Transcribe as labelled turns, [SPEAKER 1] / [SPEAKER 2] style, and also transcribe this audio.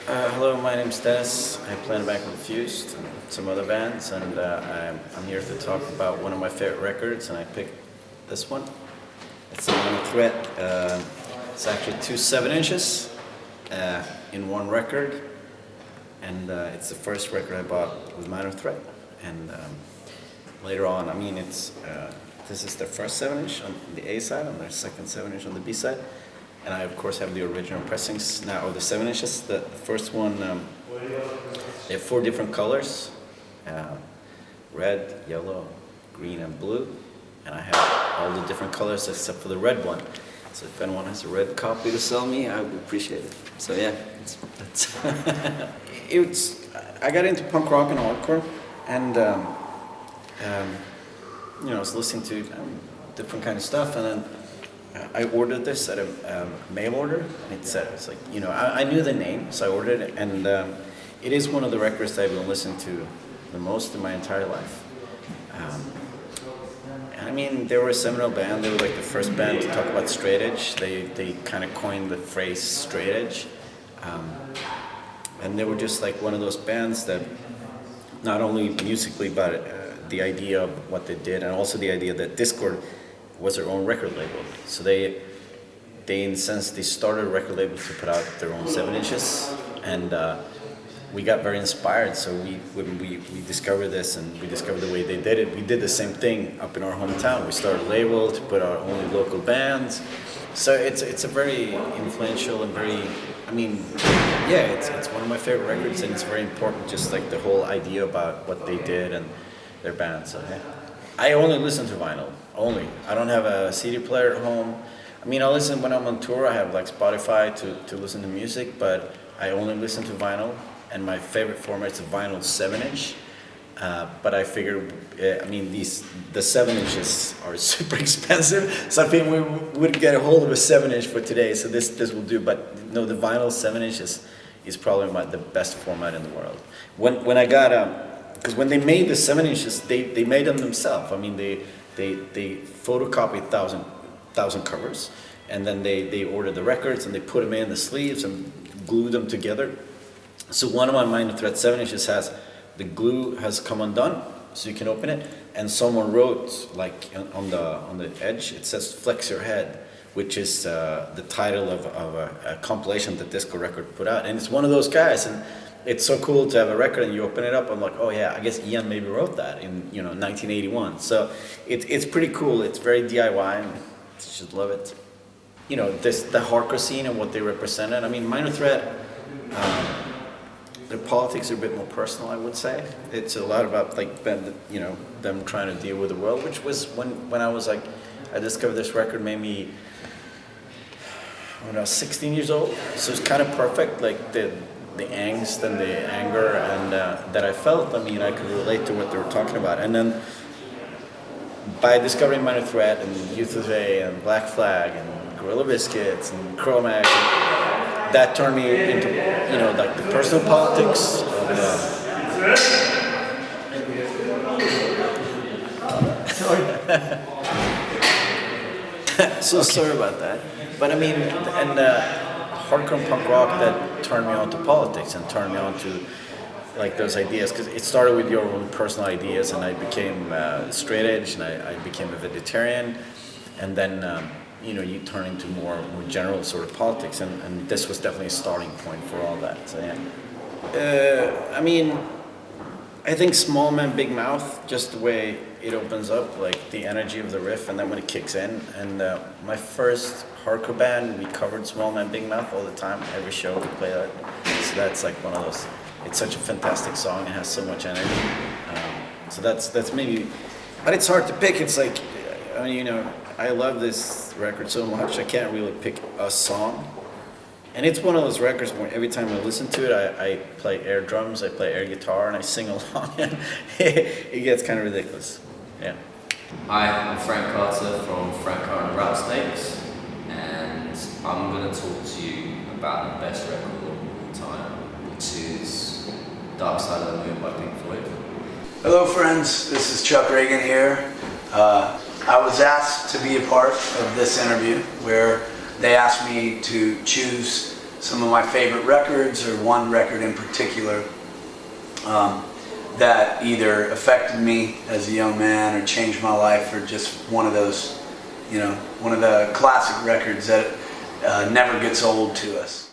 [SPEAKER 1] Hello, my name's Dennis. I play in a band called Fused and some other bands, and I'm here to talk about one of my favorite records, and I picked this one. It's a Minor Threat. It's actually 2 7-inches in one record, and it's the first record I bought with Minor Threat. And later on, this is their first 7-inch on the A side, and their second 7-inch on the B side. And I, of course, have the original pressings now, of the 7-inches. The first one, they have 4 different colors, red, yellow, green, and blue. And I have all the different colors except for the red one. So if anyone has a red copy to sell me, I would appreciate it. So yeah, I got into punk rock and hardcore, and I was listening to different kind of stuff, and then I ordered this at a mail order, and it said, it's like, I knew the name, so I ordered it, and it is one of the records that I've been listening to the most in my entire life. They were a seminal band. They were like the first band to talk about straight edge. They kind of coined the phrase straight edge. And they were just like one of those bands that not only musically, but the idea of what they did, and also the idea that Discord was their own record label. So they in a sense, they started a record label to put out their own 7-inches, and we got very inspired. So when we discovered this, and we discovered the way they did it, we did the same thing up in our hometown. We started a label to put out only local bands. So it's a very influential and very, it's one of my favorite records, and it's very important, just like the whole idea about what they did and their band. So yeah. I only listen to vinyl, only. I don't have a CD player at home. I listen when I'm on tour. I have like Spotify to listen to music, but I only listen to vinyl, and my favorite format is a vinyl 7-inch. But I figured, the 7-inches are super expensive, so I think we would get a hold of a 7-inch for today, so this will do. But no, the vinyl 7-inches is probably the best format in the world. When I got because when they made the 7-inches, they made them themselves. They photocopied 1,000 covers, and then they ordered the records, and they put them in the sleeves and glued them together. So one of my Minor Threat 7-inches has the glue has come undone, so you can open it, and someone wrote like on the edge, it says "Flex Your Head," which is the title of a compilation that Disco Record put out, and it's one of those guys, and it's so cool to have a record and you open it up. I'm like, oh yeah, I guess Ian maybe wrote that in 1981. So it's pretty cool. It's very DIY, and you should love it. The hardcore scene and what they represented. Minor Threat. Their politics are a bit more personal, I would say. It's a lot about them trying to deal with the world, which was when I was I discovered this record maybe when I was 16 years old. So it's kind of perfect, like the angst and the anger and that I felt. I could relate to what they were talking about. And then by discovering Minor Threat and Youth of A and Black Flag and Gorilla Biscuits and Cro-Mags, that turned me into the personal politics of so sorry about that. But hardcore and punk rock that turned me on to politics and turned me on to those ideas, because it started with your own personal ideas, and I became straight edge, and I became a vegetarian, and then you turn into more general sort of politics, and this was definitely a starting point for all that. So yeah, I think Small Man Big Mouth, just the way it opens up, like the energy of the riff, and then when it kicks in. And my first hardcore band, we covered Small Man Big Mouth all the time. Every show we play that. So that's like one of those. It's such a fantastic song. It has so much energy. So that's maybe, but it's hard to pick. It's like, I love this record so much, I can't really pick a song. And it's one of those records where every time I listen to it, I play air drums, I play air guitar, and I sing along, and it gets kind of ridiculous. Yeah.
[SPEAKER 2] Hi, I'm Frank Carter from Frank Carter and Rattlesnakes, and I'm going to talk to you about the best record of all time, which is Dark Side of the Moon by Pink Floyd.
[SPEAKER 3] Hello friends, this is Chuck Reagan here. I was asked to be a part of this interview where they asked me to choose some of my favorite records, or one record in particular that either affected me as a young man or changed my life, or just one of those, one of the classic records that never gets old to us.